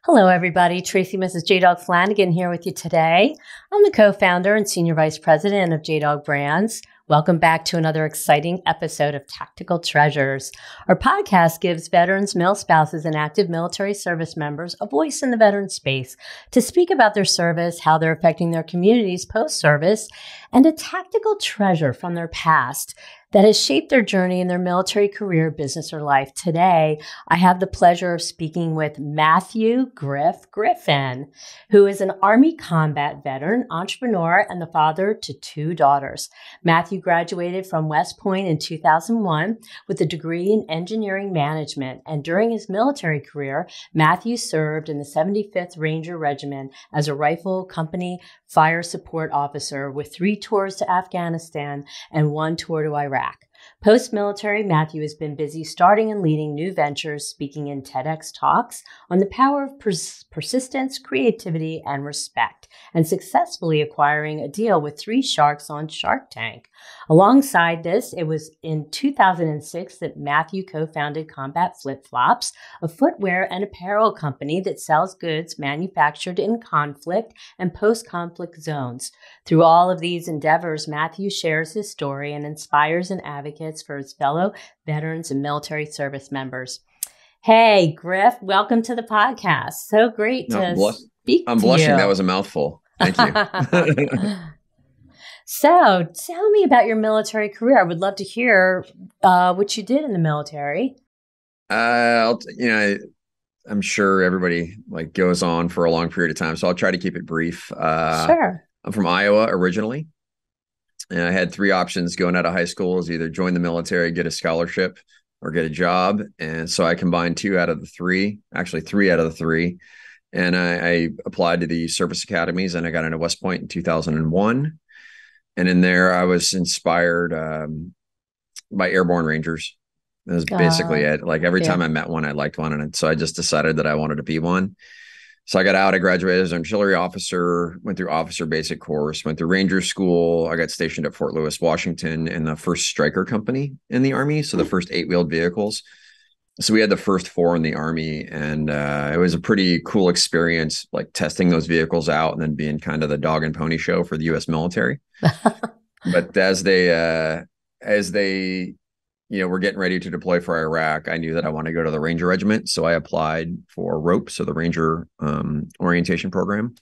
Hello, everybody. Tracy, Mrs. JDog Flanagan here with you today. I'm the co-founder and senior vice president of JDog Brands. Welcome back to another exciting episode of Tactical Treasures. Our podcast gives veterans, male spouses, and active military service members a voice in the veteran space to speak about their service, how they're affecting their communities post-service, and a tactical treasure from their past that has shaped their journey in their military career, business, or life. Today, I have the pleasure of speaking with Matthew Griffin, who is an Army combat veteran, entrepreneur, and the father to two daughters. Matthew graduated from West Point in 2001 with a degree in engineering management, and during his military career, Matthew served in the 75th Ranger Regiment as a rifle company fire support officer with 3 tours to Afghanistan and 1 tour to Iraq. Post-military, Matthew has been busy starting and leading new ventures, speaking in TEDx talks on the power of persistence, creativity, and respect, and successfully acquiring a deal with 3 sharks on Shark Tank. Alongside this, it was in 2006 that Matthew co-founded Combat Flip-Flops, a footwear and apparel company that sells goods manufactured in conflict and post-conflict zones. Through all of these endeavors, Matthew shares his story and inspires and advocates for his fellow veterans and military service members. Hey, Griff, welcome to the podcast. So great to speak to you. I'm blushing. That was a mouthful. Thank you. So tell me about your military career. I would love to hear what you did in the military. I'm sure everybody goes on for a long period of time, so I'll try to keep it brief. Sure. I'm from Iowa originally, and I had 3 options going out of high school: is either join the military, get a scholarship, or get a job. And so I combined 2 out of the 3, actually 3 out of the 3. And I applied to the service academies, and I got into West Point in 2001. And in there, I was inspired by airborne Rangers. That was basically it. Every time I met one, I liked one. And so I just decided that I wanted to be one. So I got out, I graduated as an artillery officer, went through officer basic course, went through Ranger school. I got stationed at Fort Lewis, Washington in the first Stryker company in the Army. So the first 8-wheeled vehicles. So we had the first 4 in the Army, and it was a pretty cool experience, testing those vehicles out and then being kind of the dog and pony show for the U.S. military. But as they were getting ready to deploy for Iraq, I knew that I wanted to go to the Ranger Regiment. So I applied for ROPE, so the Ranger orientation program.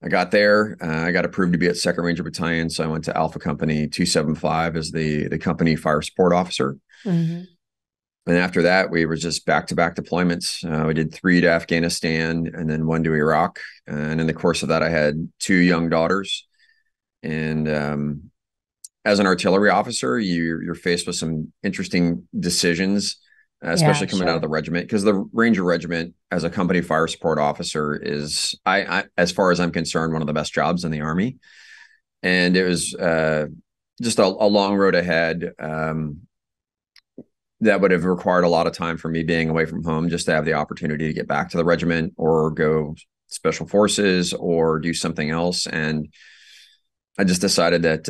I got there. I got approved to be at 2nd Ranger Battalion. So I went to Alpha Company 275 as the company fire support officer. Mm-hmm. And after that, we were just back-to-back deployments. We did 3 to Afghanistan and then 1 to Iraq. And in the course of that, I had 2 young daughters. And as an artillery officer, you're faced with some interesting decisions, especially coming out of the regiment, because the Ranger Regiment as a company fire support officer is, I as far as I'm concerned, one of the best jobs in the Army. And it was just a long road ahead. That would have required a lot of time for me being away from home just to have the opportunity to get back to the regiment or go special forces or do something else. And I just decided that,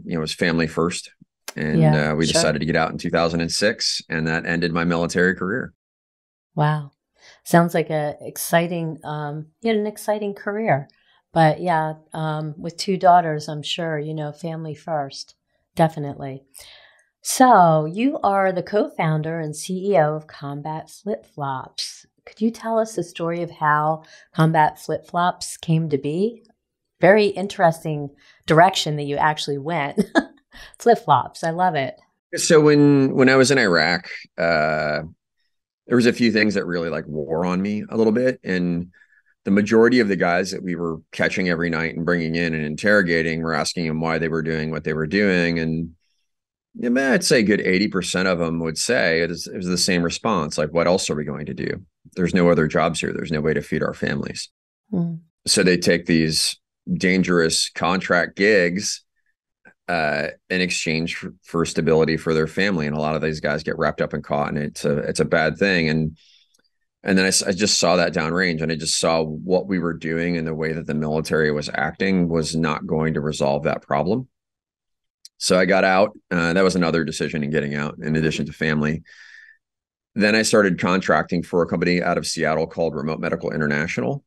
it was family first. And we decided to get out in 2006, and that ended my military career. Wow. Sounds like an exciting career. But with 2 daughters, I'm sure, family first. Definitely. So you are the co-founder and CEO of Combat Flip-Flops. Could you tell us the story of how Combat Flip-Flops came to be? Very interesting direction that you actually went. Flip-flops. I love it. So when I was in Iraq, there was a few things that really wore on me a little bit. And the majority of the guys that we were catching every night and bringing in and interrogating were asking them why they were doing what they were doing. And I'd say a good 80% of them would say it was the same response. What else are we going to do? There's no other jobs here. There's no way to feed our families. Mm. So they take these dangerous contract gigs in exchange for stability for their family. And a lot of these guys get wrapped up and caught, and it's a bad thing. And then I just saw that downrange, and I just saw what we were doing and the way that the military was acting was not going to resolve that problem. So I got out. That was another decision in getting out, in addition to family. Then I started contracting for a company out of Seattle called Remote Medical International.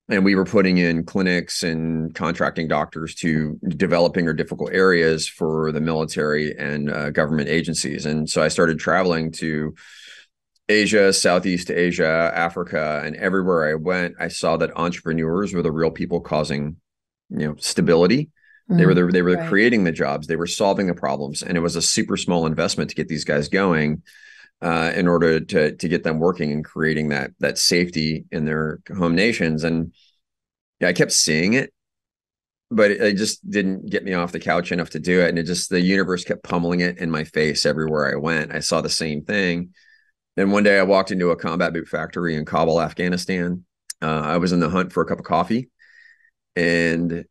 And we were putting in clinics and contracting doctors to developing or difficult areas for the military and government agencies. And so I started traveling to Asia, Southeast Asia, Africa, and everywhere I went, I saw that entrepreneurs were the real people causing, stability. They were Right. creating the jobs, they were solving the problems, and it was a super small investment to get these guys going, in order to get them working and creating that safety in their home nations. And yeah, I kept seeing it, but it just didn't get me off the couch enough to do it. And the universe kept pummeling it in my face everywhere I went. I saw the same thing. Then one day I walked into a combat boot factory in Kabul, Afghanistan. I was in the hunt for a cup of coffee, and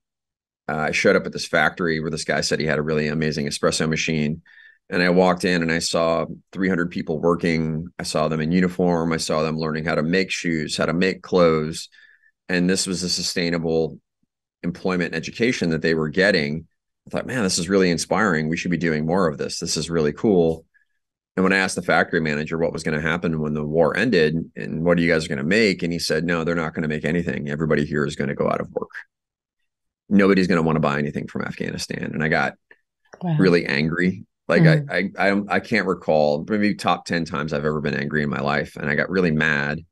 I showed up at this factory where this guy said he had a really amazing espresso machine. And I walked in and I saw 300 people working. I saw them in uniform. I saw them learning how to make shoes, how to make clothes. And this was a sustainable employment and education that they were getting. I thought, man, this is really inspiring. We should be doing more of this. This is really cool. And when I asked the factory manager what was going to happen when the war ended and what are you guys going to make, and he said, no, they're not going to make anything. Everybody here is going to go out of work. Nobody's going to want to buy anything from Afghanistan. And I got really angry. Like I can't recall maybe top 10 times I've ever been angry in my life. And I got really mad.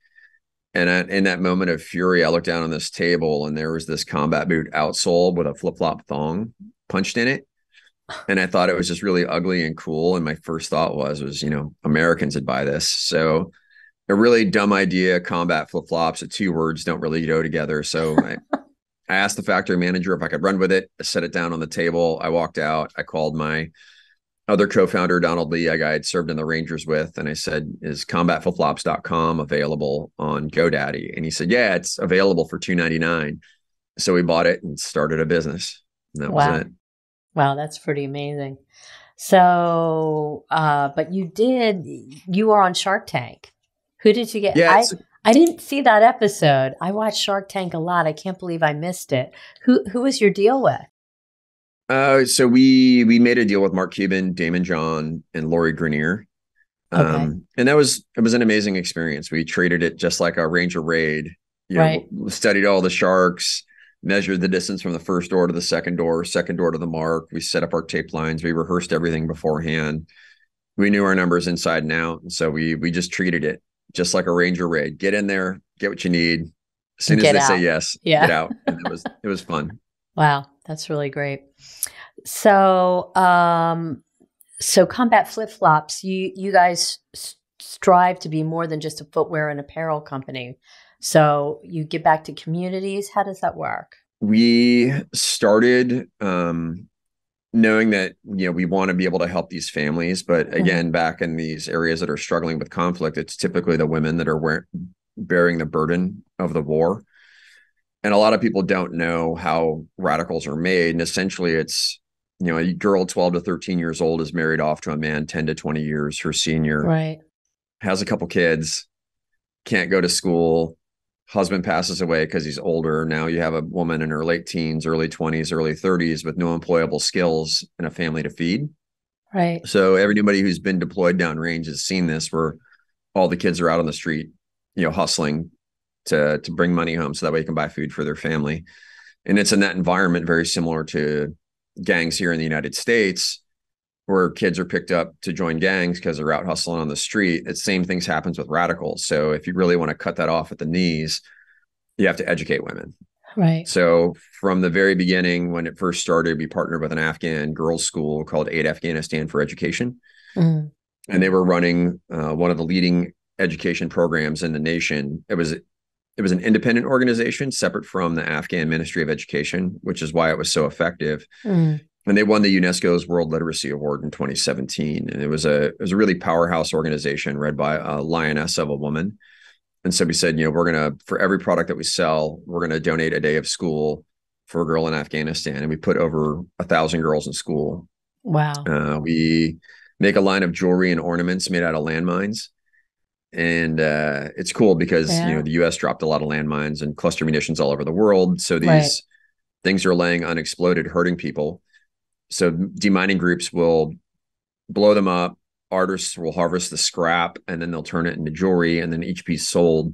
And in that moment of fury, I looked down on this table and there was this combat boot outsole with a flip-flop thong punched in it. And I thought it was just really ugly and cool. And my first thought was, Americans would buy this. So a really dumb idea, combat flip-flops, the two words don't really go together. So I asked the factory manager if I could run with it. I set it down on the table. I walked out. I called my other co-founder, Donald Lee, a guy I'd served in the Rangers with. And I said, is combatflipflops.com available on GoDaddy? And he said, yeah, it's available for $2.99. So we bought it and started a business. And that was it. Wow, that's pretty amazing. So, but you were on Shark Tank. Who did you get? Yeah, I didn't see that episode. I watched Shark Tank a lot. I can't believe I missed it. Who was your deal with? So we made a deal with Mark Cuban, Damon John, and Lori Grenier. And it was an amazing experience. We treated it just like a Ranger raid. Studied all the sharks, measured the distance from the first door to the second door to the mark. We set up our tape lines. We rehearsed everything beforehand. We knew our numbers inside and out. So we just treated it just like a Ranger raid. Get in there, get what you need. As soon as they say yes, get out. And it was fun. Wow, that's really great. So, so Combat Flip-Flops, you guys strive to be more than just a footwear and apparel company. So you give back to communities. How does that work? We started knowing that, we want to be able to help these families. But again, back in these areas that are struggling with conflict, it's typically the women that are bearing the burden of the war. And a lot of people don't know how radicals are made. And essentially it's, a girl 12 to 13 years old is married off to a man 10 to 20 years, her senior, right, has a couple kids, can't go to school. Husband passes away because he's older. Now you have a woman in her late teens, early 20s, early 30s with no employable skills and a family to feed. Right. So everybody who's been deployed downrange has seen this, where all the kids are out on the street, hustling to bring money home so that way you can buy food for their family. And it's in that environment very similar to gangs here in the United States, where kids are picked up to join gangs because they're out hustling on the street. The same things happens with radicals. So if you really want to cut that off at the knees, you have to educate women. Right. So from the very beginning, when it first started, we partnered with an Afghan girls' school called Aid Afghanistan for Education. And they were running one of the leading education programs in the nation. It was an independent organization separate from the Afghan Ministry of Education, which is why it was so effective. And they won the UNESCO's World Literacy Award in 2017. And it was a really powerhouse organization led by a lioness of a woman. And so we said, we're going to, for every product that we sell, we're going to donate a day of school for a girl in Afghanistan. And we put over 1,000 girls in school. Wow. We make a line of jewelry and ornaments made out of landmines. And it's cool because, the U.S. dropped a lot of landmines and cluster munitions all over the world. So these things are laying unexploded, hurting people. So demining groups will blow them up, artists will harvest the scrap and then they'll turn it into jewelry. And then each piece sold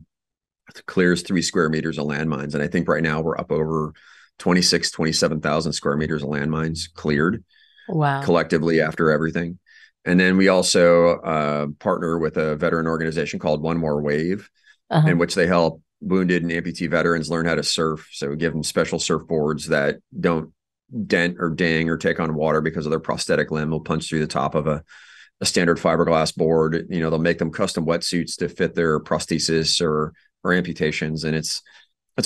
clears 3 square meters of landmines. And I think right now we're up over 27,000 square meters of landmines cleared. Wow. Collectively after everything. And then we also partner with a veteran organization called One More Wave, in which they help wounded and amputee veterans learn how to surf. So we give them special surfboards that don't dent or ding or take on water because of their prosthetic limb. Will punch through the top of a standard fiberglass board. They'll make them custom wetsuits to fit their prosthesis or amputations. And it's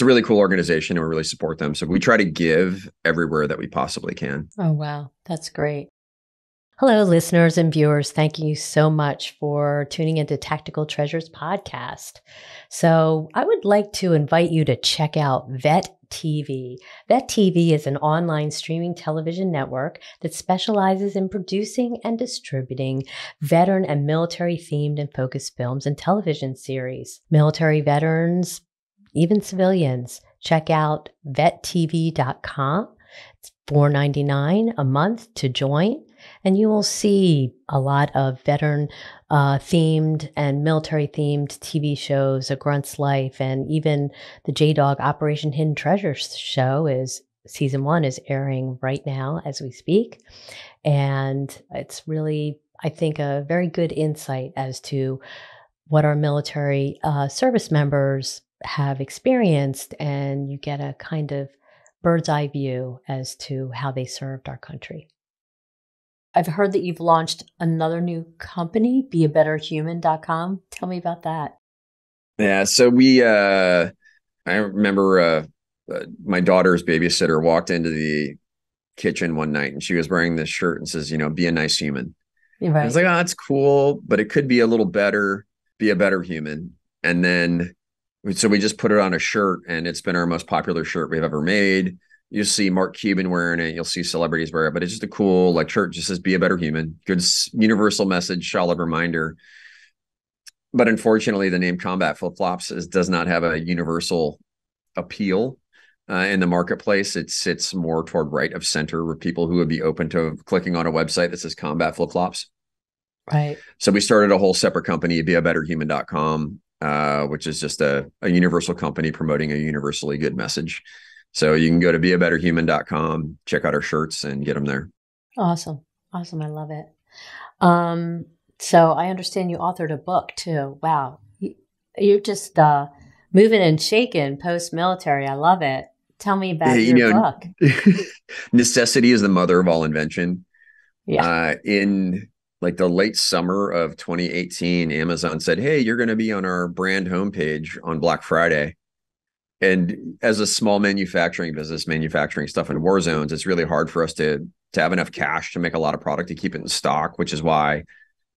a really cool organization and we really support them. So we try to give everywhere that we possibly can. Oh, wow. That's great. Hello, listeners and viewers. Thank you so much for tuning into Tactical Treasures podcast. So I would like to invite you to check out Vet TV. Vet TV is an online streaming television network that specializes in producing and distributing veteran and military themed and focused films and television series. Military veterans, even civilians, check out vettv.com. It's $4.99 a month to join. And you will see a lot of veteran themed and military themed TV shows, A Grunt's Life, and even the JDog Operation Hidden Treasures show season 1 is airing right now as we speak. And it's really, I think, a very good insight as to what our military service members have experienced. And you get a kind of bird's eye view as to how they served our country. I've heard that you've launched another new company, beabetterhuman.com. Tell me about that. Yeah. So I remember my daughter's babysitter walked into the kitchen one night and she was wearing this shirt and says, be a nice human. Right. I was like, oh, that's cool, but it could be a little better, be a better human. And then, so we just put it on a shirt and it's been our most popular shirt we've ever made. You'll see Mark Cuban wearing it. You'll see celebrities wear it, but it's just a cool shirt. Just says, be a better human. Good universal message, solid reminder. But unfortunately, the name Combat Flip-Flops does not have a universal appeal in the marketplace. It sits more toward right of center with people who would be open to clicking on a website that says Combat Flip-Flops. Right. So we started a whole separate company, beabetterhuman.com, which is just a universal company promoting a universally good message. So you can go to beabetterhuman.com, check out our shirts and get them there. Awesome. I love it. So I understand you authored a book too. Wow. You're just moving and shaking post-military. I love it. Tell me about your book. Necessity is the mother of all invention. Yeah. In the late summer of 2018, Amazon said, hey, you're going to be on our brand homepage on Black Friday. And as a small manufacturing business, manufacturing stuff in war zones, it's really hard for us to have enough cash to make a lot of product to keep it in stock, which is why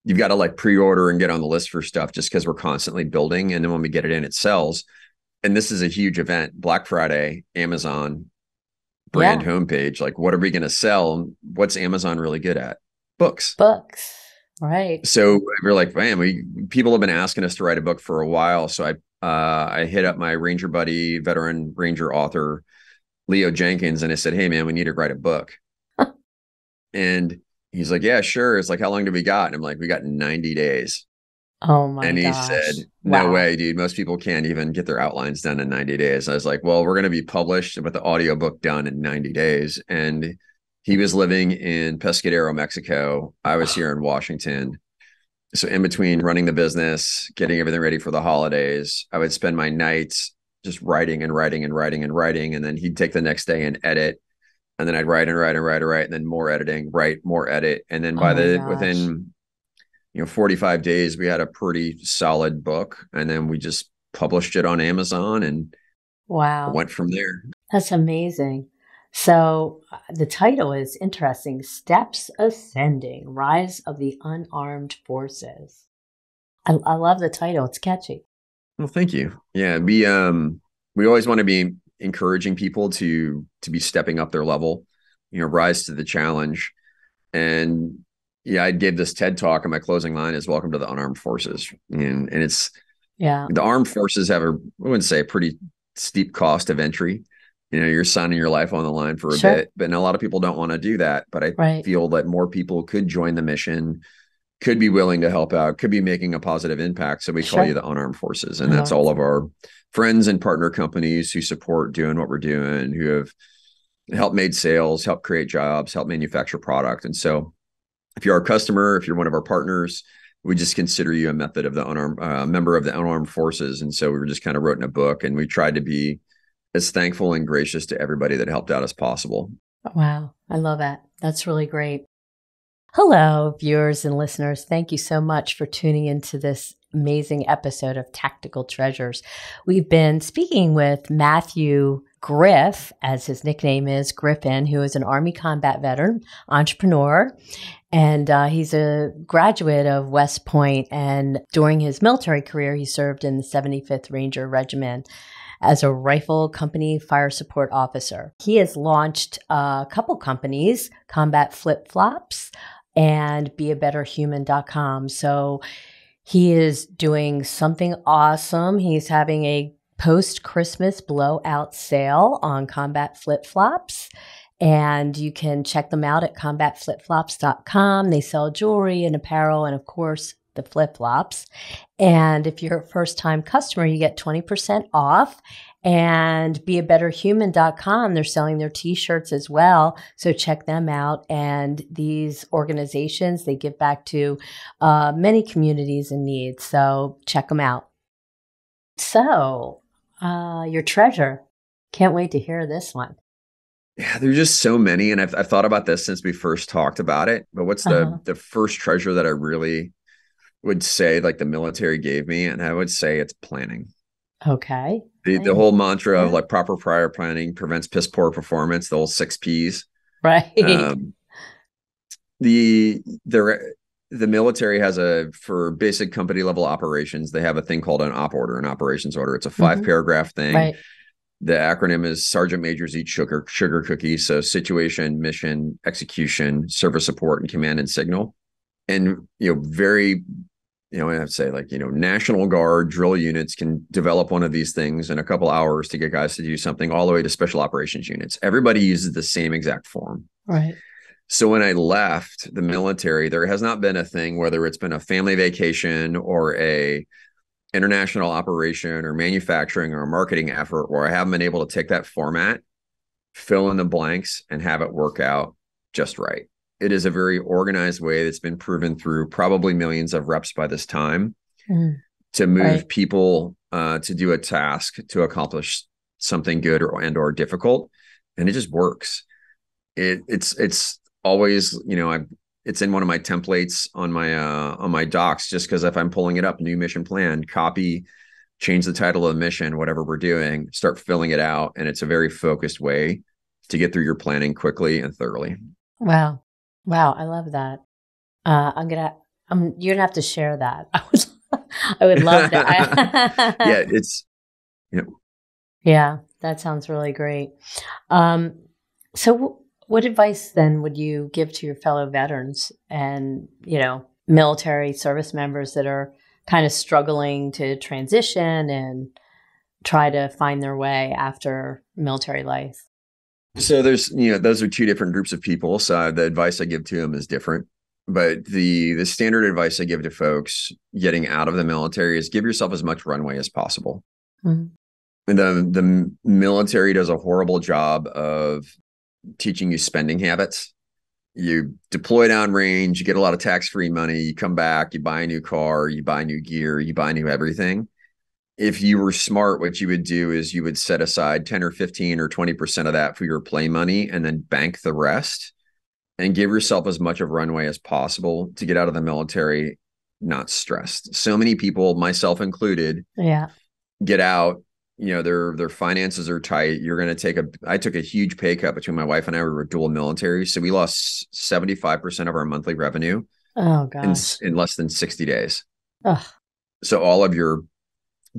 you've got to pre-order and get on the list for stuff just because we're constantly building. And then when we get it in, it sells. And this is a huge event, Black Friday, Amazon brand homepage. What are we going to sell? What's Amazon really good at? Books. Right. So we're like, man, people have been asking us to write a book for a while. So I hit up my Ranger buddy, veteran Ranger author, Leo Jenkins. And I said, hey man, we need to write a book. And he's like, yeah, sure. It's how long do we got? And I'm like, we got 90 days. Oh my gosh. And he said, no way, dude. Most people can't even get their outlines done in 90 days. I was like, well, we're going to be published with the audiobook done in 90 days. And he was living in Pescadero, Mexico. I was here in Washington. So in between running the business, getting everything ready for the holidays, I would spend my nights just writing and writing and writing and writing. And then he'd take the next day and edit. And then I'd write and write and write and write, and then more editing, write, more edit. And then within 45 days, we had a pretty solid book. And then we just published it on Amazon and went from there. That's amazing. So the title is interesting. Steps Ascending, Rise of the Unarmed Forces. I love the title. It's catchy. Well, thank you. Yeah, we always want to be encouraging people to be stepping up their level, rise to the challenge. And I gave this TED talk, and my closing line is "Welcome to the Unarmed Forces." And it's the armed forces have I wouldn't say a pretty steep cost of entry. You're signing your life on the line for a bit, but a lot of people don't want to do that. But I feel that more people could join the mission could be willing to help out, could be making a positive impact. So we call you the Unarmed Forces. And that's all of our friends and partner companies who support doing what we're doing, who have helped made sales, helped create jobs, helped manufacture product. And so if you're our customer, if you're one of our partners, we just consider you a method of the member of the Unarmed Forces. And so we were just kind of wrote in a book, and we tried to be as thankful and gracious to everybody that helped out as possible. Wow. I love that. That's really great. Hello, viewers and listeners. Thank you so much for tuning into this amazing episode of Tactical Treasures. We've been speaking with Matthew Griff, as his nickname is, Griffin, who is an Army combat veteran, entrepreneur, and he's a graduate of West Point. And during his military career, he served in the 75th Ranger Regiment as a rifle company fire support officer. He has launched a couple companies, Combat Flip Flops and beabetterhuman.com. So he is doing something awesome. He's having a post-Christmas blowout sale on Combat Flip Flops, and you can check them out at combatflipflops.com. They sell jewelry and apparel and, of course, the flip-flops. And if you're a first-time customer, you get 20% off. And beabetterhuman.com, they're selling their t-shirts as well. So check them out. And these organizations, they give back to many communities in need. So check them out. So your treasure. Can't wait to hear this one. Yeah, there's just so many. And I've thought about this since we first talked about it. But what's the first treasure that I really would say like the military gave me? And I would say it's planning. Okay. The whole mantra of like proper prior planning prevents piss poor performance, the whole 6 Ps. Right. The military has for basic company level operations, they have a thing called an op order, an operations order. It's a 5-paragraph thing. Right. The acronym is Sergeant Majors Eat Sugar Cookies. So situation, mission, execution, service support, and command and signal. And, I have to say, National Guard drill units can develop one of these things in a couple hours to get guys to do something, all the way to special operations units. Everybody uses the same exact form. Right. So when I left the military, there has not been a thing, whether it's been a family vacation or a international operation or manufacturing or a marketing effort, where I haven't been able to take that format, fill in the blanks, and have it work out just right. It is a very organized way that's been proven through probably millions of reps by this time to move people to do a task, to accomplish something good or difficult. And it just works. It's always, it's in one of my templates on my docs, just because if I'm pulling it up, new mission plan, copy, change the title of the mission, whatever we're doing, start filling it out. And it's a very focused way to get through your planning quickly and thoroughly. Wow. I love that. You're gonna have to share that. I would love that. Yeah, that sounds really great. So what advice then would you give to your fellow veterans and, military service members that are kind of struggling to transition and try to find their way after military life? So there's, those are two different groups of people. So the advice I give to them is different. But the standard advice I give to folks getting out of the military is give yourself as much runway as possible. And the military does a horrible job of teaching you spending habits. You deploy downrange, you get a lot of tax-free money, you come back, you buy a new car, you buy new gear, you buy new everything. If you were smart, what you would do is you would set aside 10 or 15 or 20% of that for your play money, and then bank the rest and give yourself as much of runway as possible to get out of the military not stressed. So many people, myself included, get out, their finances are tight. I took a huge pay cut between my wife and I. We were dual military. So we lost 75% of our monthly revenue in less than 60 days. Ugh. So all of your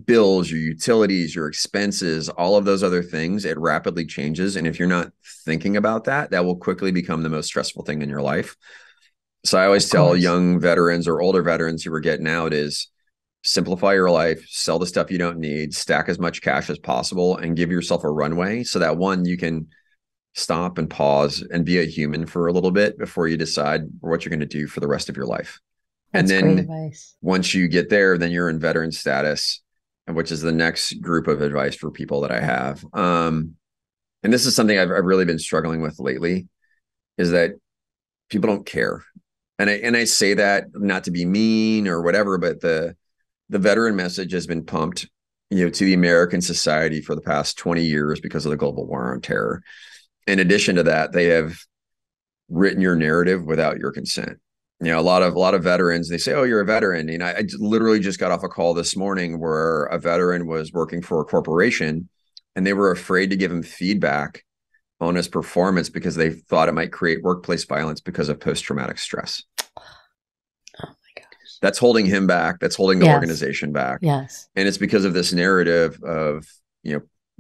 bills, your utilities, your expenses, all of those other things, it rapidly changes. And if you're not thinking about that, that will quickly become the most stressful thing in your life. So I always tell young veterans or older veterans who are getting out is simplify your life, sell the stuff you don't need, stack as much cash as possible, and give yourself a runway so that you can stop and pause and be a human for a little bit before you decide what you're going to do for the rest of your life. That's And great then advice. once you get there, then you're in veteran status, which is the next group of advice for people that I have. And this is something I've really been struggling with lately, is that people don't care. And I say that not to be mean or whatever, but the veteran message has been pumped, to the American society for the past 20 years because of the global war on terror. In addition to that, they have written your narrative without your consent. A lot of veterans, they say, "Oh, you're a veteran." I literally just got off a call this morning where a veteran was working for a corporation and they were afraid to give him feedback on his performance because they thought it might create workplace violence because of post-traumatic stress. Oh my gosh. That's holding him back. That's holding the organization back. Yes. And it's because of this narrative of,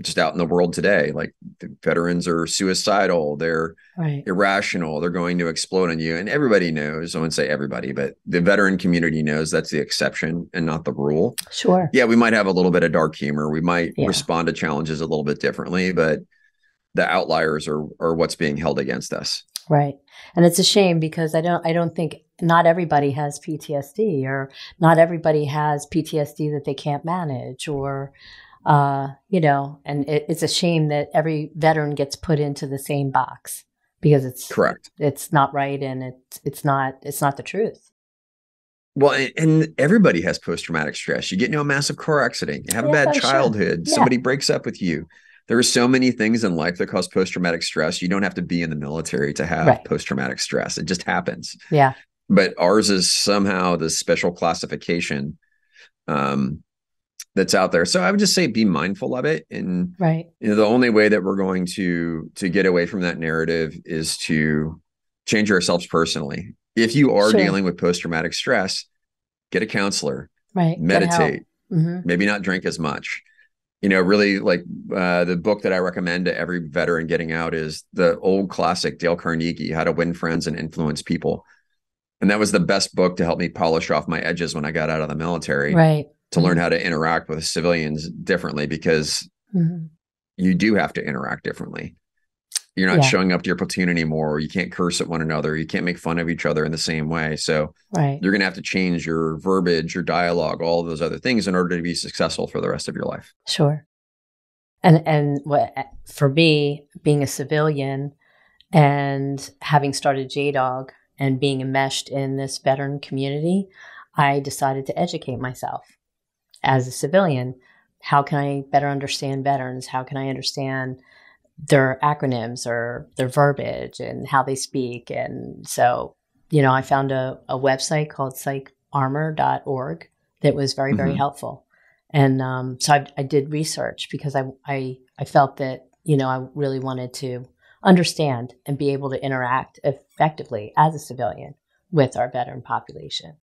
just out in the world today, like the veterans are suicidal, they're irrational, they're going to explode on you. And everybody knows, I wouldn't say everybody, but the veteran community knows that's the exception and not the rule. Sure. Yeah, we might have a little bit of dark humor. We might respond to challenges a little bit differently, but the outliers are what's being held against us. Right. And it's a shame because I don't think not everybody has PTSD, or not everybody has PTSD that they can't manage, or and it's a shame that every veteran gets put into the same box because it's correct. It's not right. And it's not the truth. Well, and everybody has post-traumatic stress. You get into a massive car accident, you have a bad childhood, somebody breaks up with you. There are so many things in life that cause post-traumatic stress. You don't have to be in the military to have post-traumatic stress. It just happens. Yeah. But ours is somehow the special classification that's out there. So I would just say be mindful of it. And the only way that we're going to get away from that narrative is to change ourselselves personally. If you are dealing with post-traumatic stress, get a counselor, meditate, maybe not drink as much. Really, like the book that I recommend to every veteran getting out is the old classic Dale Carnegie, How to Win Friends and Influence People. And that was the best book to help me polish off my edges when I got out of the military, to learn how to interact with civilians differently, because you do have to interact differently. You're not showing up to your platoon anymore. You can't curse at one another. You can't make fun of each other in the same way. So you're going to have to change your verbiage, your dialogue, all of those other things in order to be successful for the rest of your life. Sure. And what, for me, being a civilian and having started JDog and being enmeshed in this veteran community, I decided to educate myself as a civilian. How can I better understand veterans? How can I understand their acronyms or their verbiage and how they speak? And so, I found a website called psycharmor.org that was very, very helpful. And so I did research because I felt that, I really wanted to understand and be able to interact effectively as a civilian with our veteran population.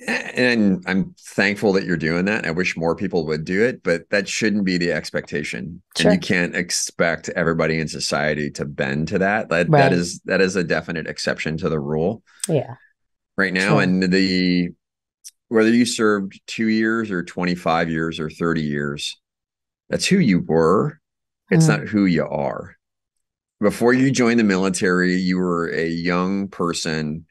And I'm thankful that you're doing that. I wish more people would do it, but that shouldn't be the expectation. Sure. And you can't expect everybody in society to bend to that. That is a definite exception to the rule. Yeah. Right now. Sure. And whether you served 2 years or 25 years or 30 years, that's who you were. It's not who you are. Before you joined the military, you were a young person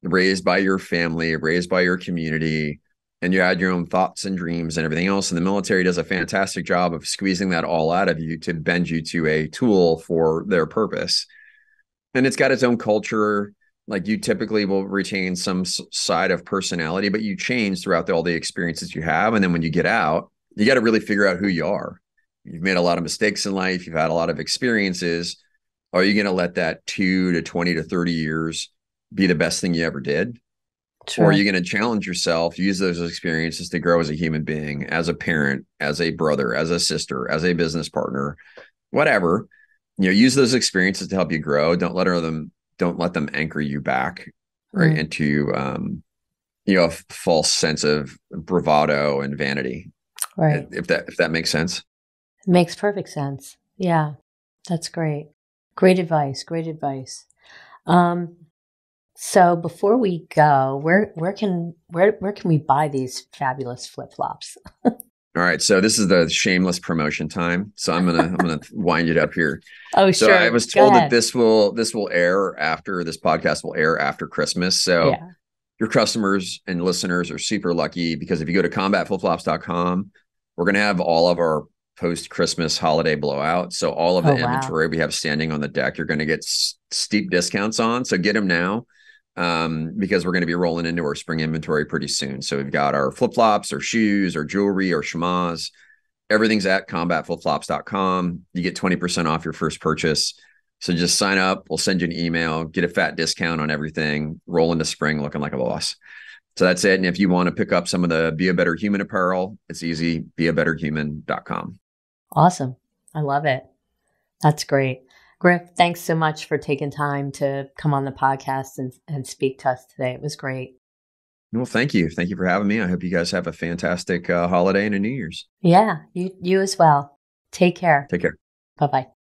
raised by your family, raised by your community, and you had your own thoughts and dreams and everything else. And the military does a fantastic job of squeezing that all out of you to bend you to a tool for their purpose. And it's got its own culture. Like, you typically will retain some side of personality, but you change throughout all the experiences you have. And then when you get out, you got to really figure out who you are. You've made a lot of mistakes in life. You've had a lot of experiences. Are you going to let that 2 to 20 to 30 years be the best thing you ever did? Sure. Or are you going to challenge yourself, use those experiences to grow as a human being, as a parent, as a brother, as a sister, as a business partner, whatever? Use those experiences to help you grow. Don't let them anchor you back into a false sense of bravado and vanity. Right. If that makes sense. It makes perfect sense. Yeah. That's great. Great advice. Great advice. So before we go, where can we buy these fabulous flip-flops? All right. So this is the shameless promotion time. So I'm gonna wind it up here. Oh, so sure. I was told that this podcast will air after Christmas. So your customers and listeners are super lucky because if you go to combatflipflops.com, we're going to have all of our post-Christmas holiday blowout. So all of the inventory we have standing on the deck, you're going to get steep discounts on. So get them now because we're going to be rolling into our spring inventory pretty soon. So we've got our flip-flops, our shoes, our jewelry, our chamas. Everything's at combatflipflops.com. You get 20% off your first purchase. So just sign up. We'll send you an email, get a fat discount on everything, roll into spring looking like a boss. So that's it. And if you want to pick up some of the Be a Better Human apparel, it's easy, beabetterhuman.com. Awesome. I love it. That's great. Griff, thanks so much for taking time to come on the podcast and speak to us today. It was great. Well, thank you. Thank you for having me. I hope you guys have a fantastic holiday and a New Year's. Yeah, you as well. Take care. Take care. Bye-bye.